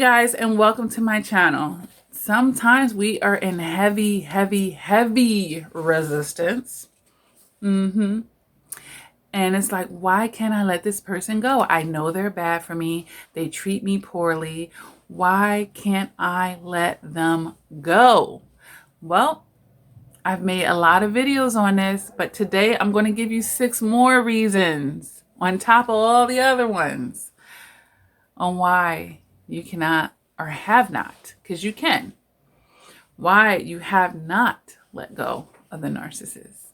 guys, and welcome to my channel. Sometimes we are in heavy resistance. And it's like, why can't I let this person go? I know they're bad for me. They treat me poorly. Why can't I let them go? Well, I've made a lot of videos on this, but today I'm going to give you 6 more reasons on top of all the other ones on why you cannot or have not, because you can, why you have not let go of the narcissist.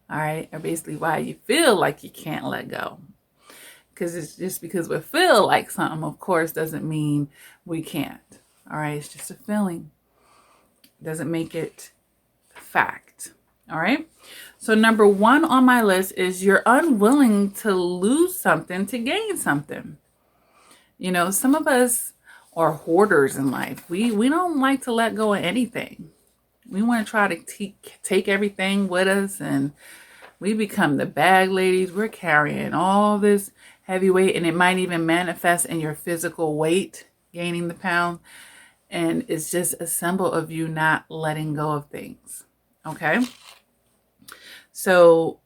All right, or basically why you feel like you can't let go. Because it's just because we feel like something, of course, doesn't mean we can't. All right, it's just a feeling. It doesn't make it fact. All right. So number 1 on my list is you're unwilling to lose something to gain something. You know, some of us are hoarders in life. We don't like to let go of anything. We want to try to take everything with us, and we become the bag ladies. We're carrying all this heavy weight, and it might even manifest in your physical weight, gaining the pound. And it's just a symbol of you not letting go of things. Okay. So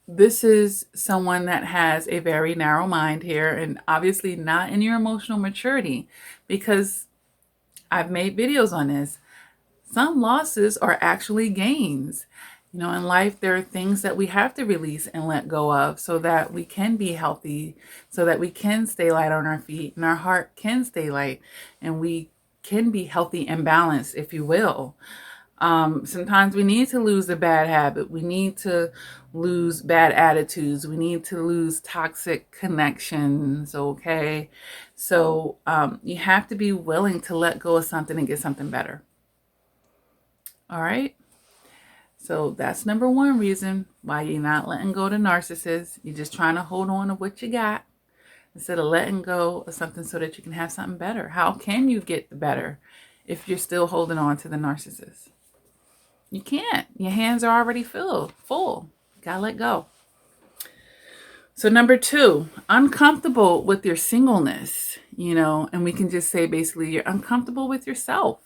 this is someone that has a very narrow mind here, and obviously not in your emotional maturity, because I've made videos on this. Some losses are actually gains. You know, in life, there are things that we have to release and let go of so that we can be healthy, so that we can stay light on our feet and our heart can stay light and we can be healthy and balanced, if you will. Sometimes we need to lose a bad habit. We need to lose bad attitudes. We need to lose toxic connections. Okay. So, you have to be willing to let go of something and get something better. All right. So that's number 1 reason why you're not letting go of the narcissist. You're just trying to hold on to what you got instead of letting go of something so that you can have something better. How can you get the better if you're still holding on to the narcissist? You can't. Your hands are already full. You gotta let go. So number 2, uncomfortable with your singleness, you know, and we can just say basically you're uncomfortable with yourself.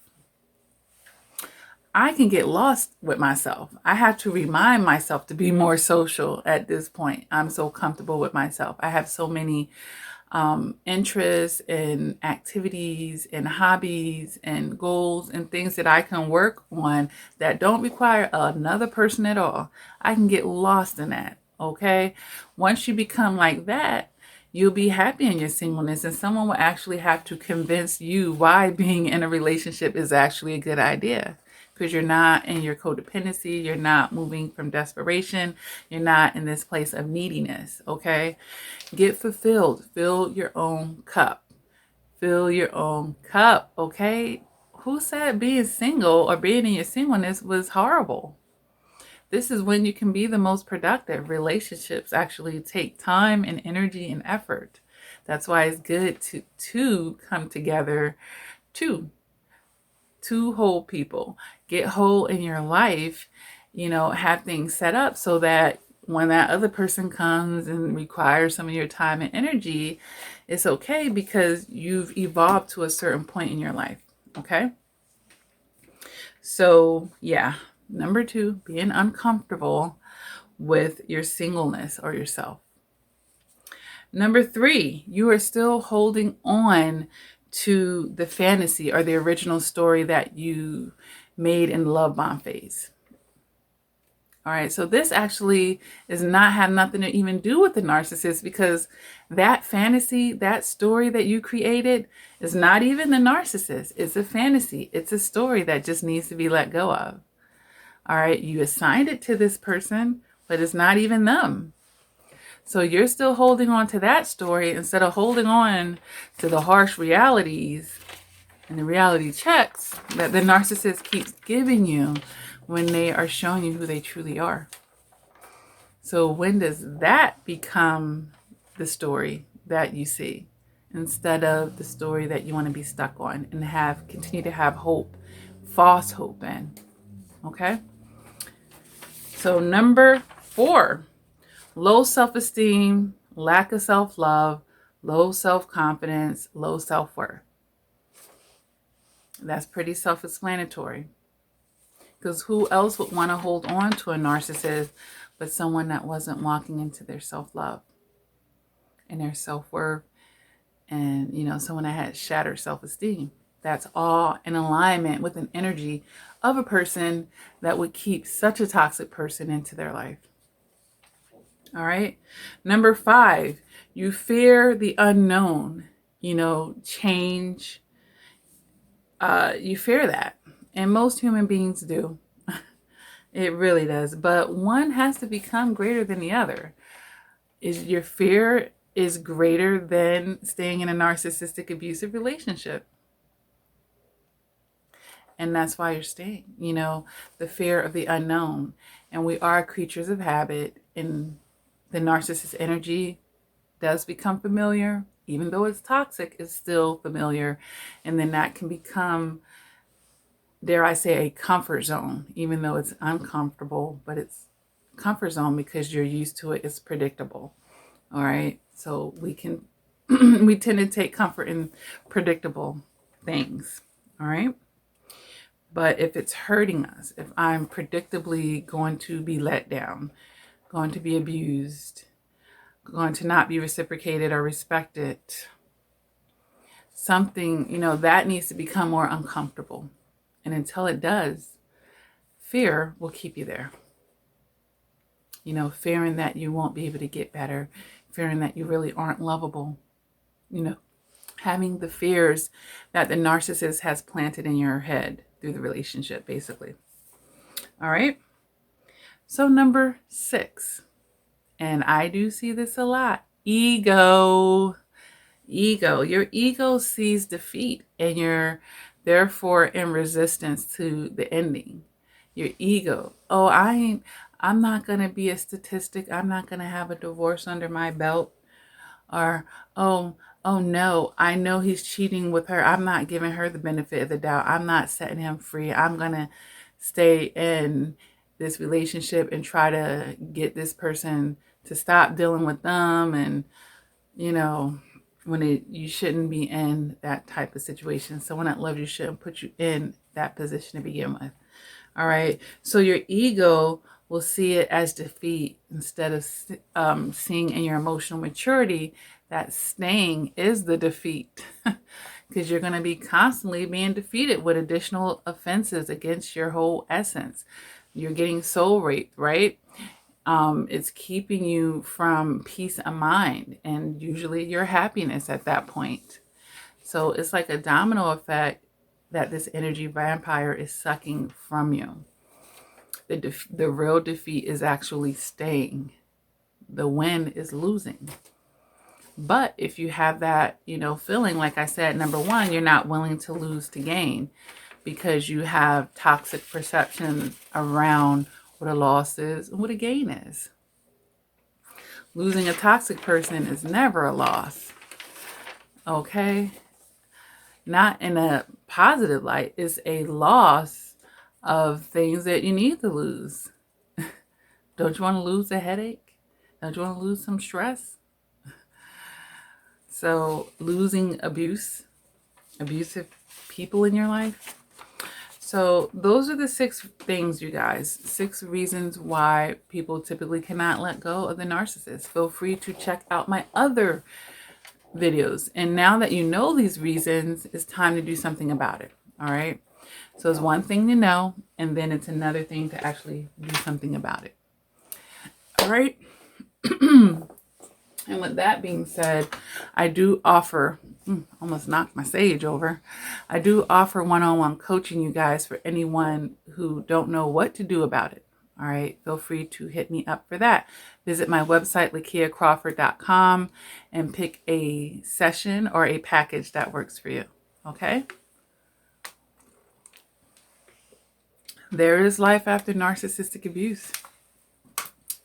I can get lost with myself. I have to remind myself to be more social at this point. I'm so comfortable with myself. I have so many interests and activities and hobbies and goals and things that I can work on that don't require another person at all. I can get lost in that. Okay. Once you become like that, you'll be happy in your singleness, and someone will actually have to convince you why being in a relationship is actually a good idea. Because you're not in your codependency, you're not moving from desperation, you're not in this place of neediness, okay? Get fulfilled. Fill your own cup. Fill your own cup, okay? Who said being single or being in your singleness was horrible? This is when you can be the most productive. Relationships actually take time and energy and effort. That's why it's good to come together, two whole people. Get whole in your life, you know, have things set up so that when that other person comes and requires some of your time and energy, it's okay because you've evolved to a certain point in your life. Okay. So yeah, number 2, being uncomfortable with your singleness or yourself. Number 3, you are still holding on to the fantasy or the original story that you made in the love bomb phase. All right, so this actually does not have nothing to even do with the narcissist, because that fantasy, that story that you created is not even the narcissist. It's a fantasy. It's a story that just needs to be let go of. All right, you assigned it to this person, but it's not even them. So you're still holding on to that story instead of holding on to the harsh realities and the reality checks that the narcissist keeps giving you when they are showing you who they truly are. So when does that become the story that you see instead of the story that you want to be stuck on and continue to have hope, false hope in? Okay. So number 4, low self-esteem, lack of self-love, low self-confidence, low self-worth. That's pretty self-explanatory. Because who else would want to hold on to a narcissist but someone that wasn't walking into their self-love and their self-worth, and, you know, someone that had shattered self-esteem? That's all in alignment with an energy of a person that would keep such a toxic person into their life. All right. Number 5, you fear the unknown, you know, change. You fear that. And most human beings do. It really does. But one has to become greater than the other. Is your fear is greater than staying in a narcissistic abusive relationship. And that's why you're staying, you know, the fear of the unknown. And we are creatures of habit, and the narcissist energy does become familiar. Even though it's toxic, it's still familiar. And then that can become, dare I say, a comfort zone, even though it's uncomfortable, but it's comfort zone because you're used to it. It's predictable. All right. So we can, we tend to take comfort in predictable things. All right. But if it's hurting us, if I'm predictably going to be let down, going to be abused, going to not be reciprocated or respected, something, you know, that needs to become more uncomfortable. And until it does, fear will keep you there. You know, fearing that you won't be able to get better, fearing that you really aren't lovable, you know, having the fears that the narcissist has planted in your head through the relationship, basically. All right. So number 6, and I do see this a lot, ego. Ego. Your ego sees defeat, and you're therefore in resistance to the ending. Your ego. Oh, I'm not going to be a statistic. I'm not going to have a divorce under my belt. Or, oh no, I know he's cheating with her. I'm not giving her the benefit of the doubt. I'm not setting him free. I'm going to stay in this relationship and try to get this person to stop dealing with them. And, you know, when you shouldn't be in that type of situation. Someone that loves you shouldn't put you in that position to begin with. All right. So your ego will see it as defeat instead of seeing in your emotional maturity that staying is the defeat, because you're going to be constantly being defeated with additional offenses against your whole essence. You're getting soul raped, right? It's keeping you from peace of mind and usually your happiness at that point. So it's like a domino effect that this energy vampire is sucking from you. The real defeat is actually staying. The win is losing. But if you have that, you know, feeling, like I said, number 1, you're not willing to lose to gain because you have toxic perception around what a loss is and what a gain is. Losing a toxic person is never a loss. Okay? Not in a positive light. It's a loss of things that you need to lose. Don't you want to lose a headache? Don't you want to lose some stress? So losing abusive people in your life. So those are the 6 things, you guys. 6 reasons why people typically cannot let go of the narcissist. Feel free to check out my other videos. And now that you know these reasons, it's time to do something about it. All right. So it's one thing to know, and then it's another thing to actually do something about it. All right. And with that being said, I do offer, almost knocked my sage over. I do offer one-on-one coaching, you guys, for anyone who don't know what to do about it. All right. Feel free to hit me up for that. Visit my website, lakiacrawford.com, and pick a session or a package that works for you. Okay. There is life after narcissistic abuse,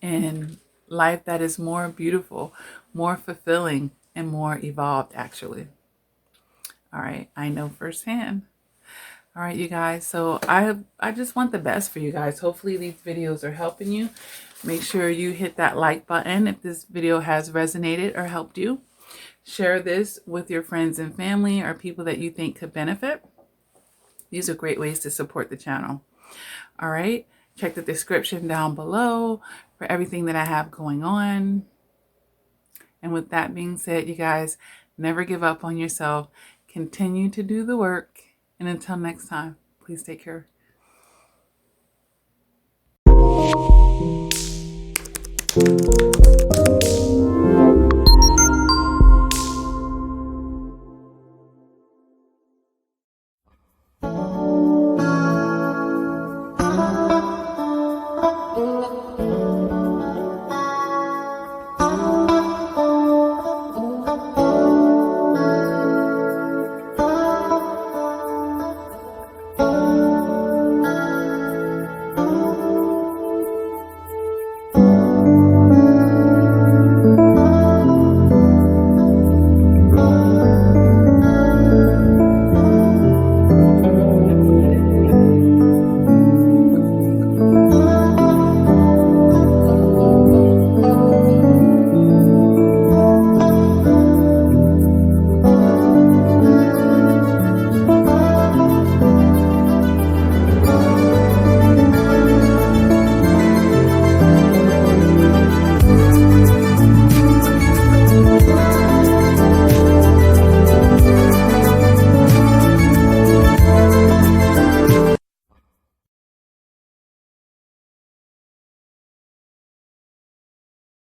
and life that is more beautiful, more fulfilling, and more evolved, actually. All right. I know firsthand. All right, you guys. So I just want the best for you guys. Hopefully these videos are helping you. Make sure you hit that like button if this video has resonated or helped you. Share this with your friends and family or people that you think could benefit. These are great ways to support the channel. All right. Check the description down below for everything that I have going on. And with that being said, you guys, never give up on yourself. Continue to do the work. And until next time, please take care.